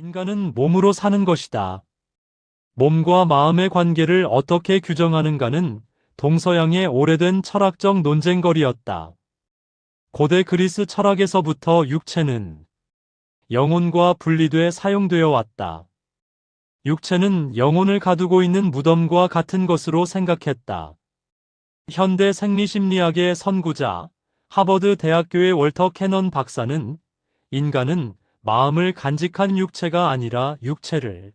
인간은 몸으로 사는 것이다. 몸과 마음의 관계를 어떻게 규정하는가는 동서양의 오래된 철학적 논쟁거리였다. 고대 그리스 철학에서부터 육체는 영혼과 분리돼 사용되어 왔다. 육체는 영혼을 가두고 있는 무덤과 같은 것으로 생각했다. 현대 생리심리학의 선구자, 하버드 대학교의 월터 캐넌 박사는 인간은 마음을 간직한 육체가 아니라 육체를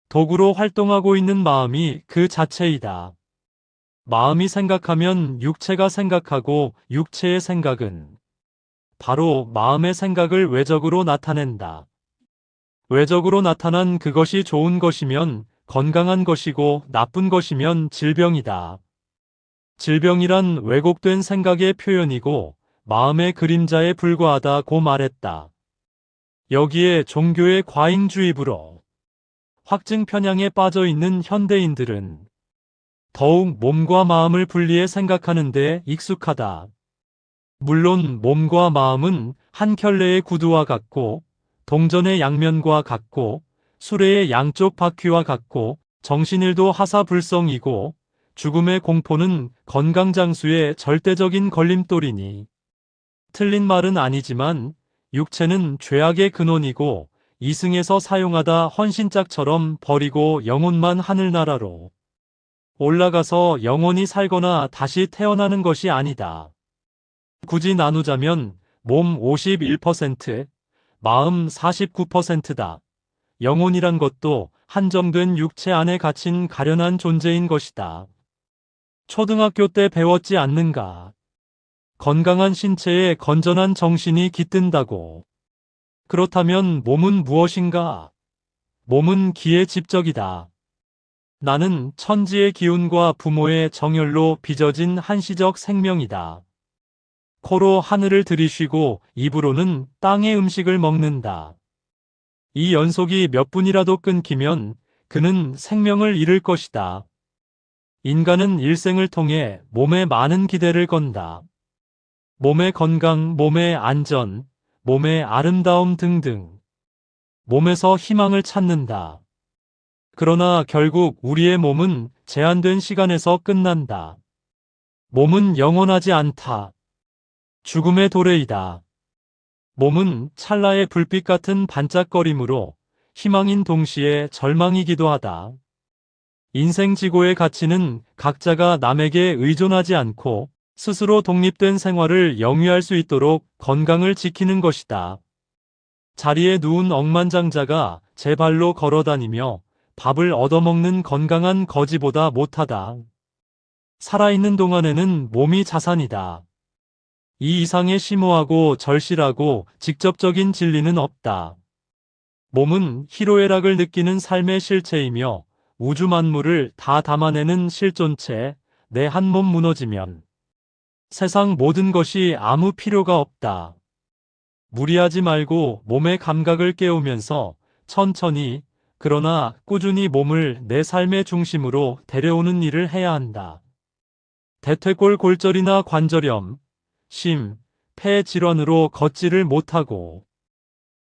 도구로 활동하고 있는 마음이 그 자체이다. 마음이 생각하면 육체가 생각하고 육체의 생각은 바로 마음의 생각을 외적으로 나타낸다. 외적으로 나타난 그것이 좋은 것이면 건강한 것이고 나쁜 것이면 질병이다. 질병이란 왜곡된 생각의 표현이고 마음의 그림자에 불과하다고 말했다. 여기에 종교의 과잉주의부로 확증 편향에 빠져 있는 현대인들은 더욱 몸과 마음을 분리해 생각하는 데 익숙하다. 물론 몸과 마음은 한 켤레의 구두와 같고 동전의 양면과 같고 수레의 양쪽 바퀴와 같고 정신일도 하사불성이고 죽음의 공포는 건강장수의 절대적인 걸림돌이니 틀린 말은 아니지만 육체는 죄악의 근원이고 이승에서 사용하다 헌신짝처럼 버리고 영혼만 하늘나라로 올라가서 영원히 살거나 다시 태어나는 것이 아니다. 굳이 나누자면 몸 51%, 마음 49%다. 영혼이란 것도 한정된 육체 안에 갇힌 가련한 존재인 것이다. 초등학교 때 배웠지 않는가? 건강한 신체에 건전한 정신이 깃든다고. 그렇다면 몸은 무엇인가? 몸은 기의 집적이다. 나는 천지의 기운과 부모의 정열로 빚어진 한시적 생명이다. 코로 하늘을 들이쉬고 입으로는 땅의 음식을 먹는다. 이 연속이 몇 분이라도 끊기면 그는 생명을 잃을 것이다. 인간은 일생을 통해 몸에 많은 기대를 건다. 몸의 건강, 몸의 안전, 몸의 아름다움 등등. 몸에서 희망을 찾는다. 그러나 결국 우리의 몸은 제한된 시간에서 끝난다. 몸은 영원하지 않다. 죽음의 도래이다. 몸은 찰나의 불빛 같은 반짝거림으로 희망인 동시에 절망이기도 하다. 인생지고의 가치는 각자가 남에게 의존하지 않고 스스로 독립된 생활을 영위할 수 있도록 건강을 지키는 것이다. 자리에 누운 억만장자가 제 발로 걸어다니며 밥을 얻어먹는 건강한 거지보다 못하다. 살아있는 동안에는 몸이 자산이다. 이 이상의 심오하고 절실하고 직접적인 진리는 없다. 몸은 희로애락을 느끼는 삶의 실체이며 우주 만물을 다 담아내는 실존체, 내 한 몸 무너지면 세상 모든 것이 아무 필요가 없다. 무리하지 말고 몸의 감각을 깨우면서 천천히 그러나 꾸준히 몸을 내 삶의 중심으로 데려오는 일을 해야 한다. 대퇴골 골절이나 관절염, 심, 폐 질환으로 걷지를 못하고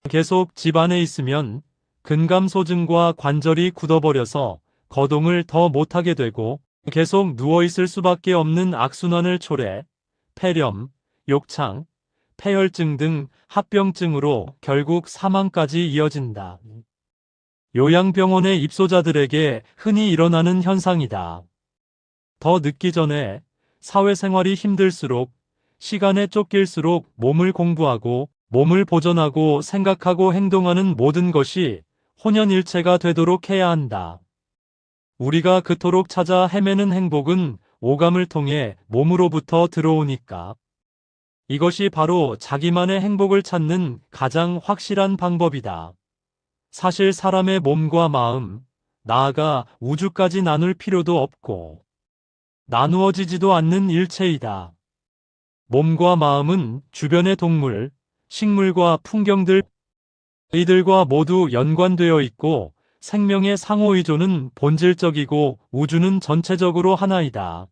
계속 집 안에 있으면 근감소증과 관절이 굳어버려서 거동을 더 못하게 되고 계속 누워있을 수밖에 없는 악순환을 초래, 폐렴, 욕창, 폐혈증 등 합병증으로 결국 사망까지 이어진다. 요양병원의 입소자들에게 흔히 일어나는 현상이다. 더 늦기 전에 사회생활이 힘들수록 시간에 쫓길수록 몸을 공부하고 몸을 보존하고 생각하고 행동하는 모든 것이 혼연일체가 되도록 해야 한다. 우리가 그토록 찾아 헤매는 행복은 오감을 통해 몸으로부터 들어오니까. 이것이 바로 자기만의 행복을 찾는 가장 확실한 방법이다. 사실 사람의 몸과 마음, 나아가 우주까지 나눌 필요도 없고 나누어지지도 않는 일체이다. 몸과 마음은 주변의 동물, 식물과 풍경들, 이들과 모두 연관되어 있고 생명의 상호의존은 본질적이고 우주는 전체적으로 하나이다.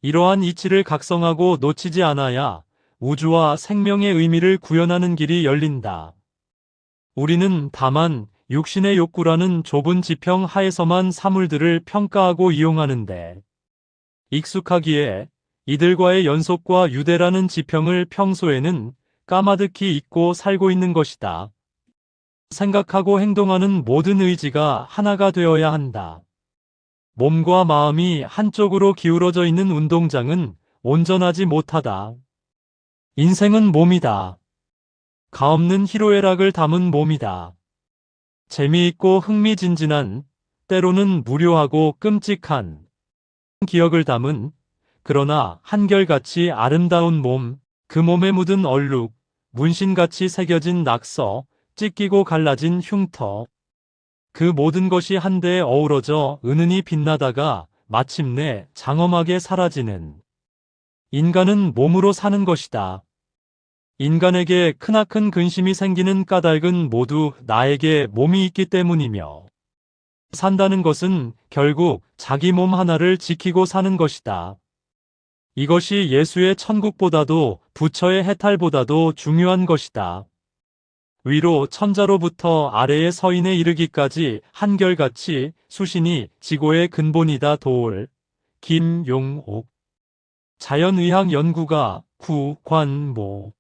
이러한 이치를 각성하고 놓치지 않아야 우주와 생명의 의미를 구현하는 길이 열린다. 우리는 다만 육신의 욕구라는 좁은 지평 하에서만 사물들을 평가하고 이용하는데 익숙하기에 이들과의 연속과 유대라는 지평을 평소에는 까마득히 잊고 살고 있는 것이다. 생각하고 행동하는 모든 의지가 하나가 되어야 한다. 몸과 마음이 한쪽으로 기울어져 있는 운동장은 온전하지 못하다. 인생은 몸이다. 가없는 희로애락을 담은 몸이다. 재미있고 흥미진진한, 때로는 무료하고 끔찍한 기억을 담은, 그러나 한결같이 아름다운 몸, 그 몸에 묻은 얼룩, 문신같이 새겨진 낙서, 찢기고 갈라진 흉터. 그 모든 것이 한데에 어우러져 은은히 빛나다가 마침내 장엄하게 사라지는. 인간은 몸으로 사는 것이다. 인간에게 크나큰 근심이 생기는 까닭은 모두 나에게 몸이 있기 때문이며, 산다는 것은 결국 자기 몸 하나를 지키고 사는 것이다. 이것이 예수의 천국보다도 부처의 해탈보다도 중요한 것이다. 위로 천자로부터 아래의 서인에 이르기까지 한결같이 수신이 지고의 근본이다. 도올, 김용옥. 자연의학 연구가 구관모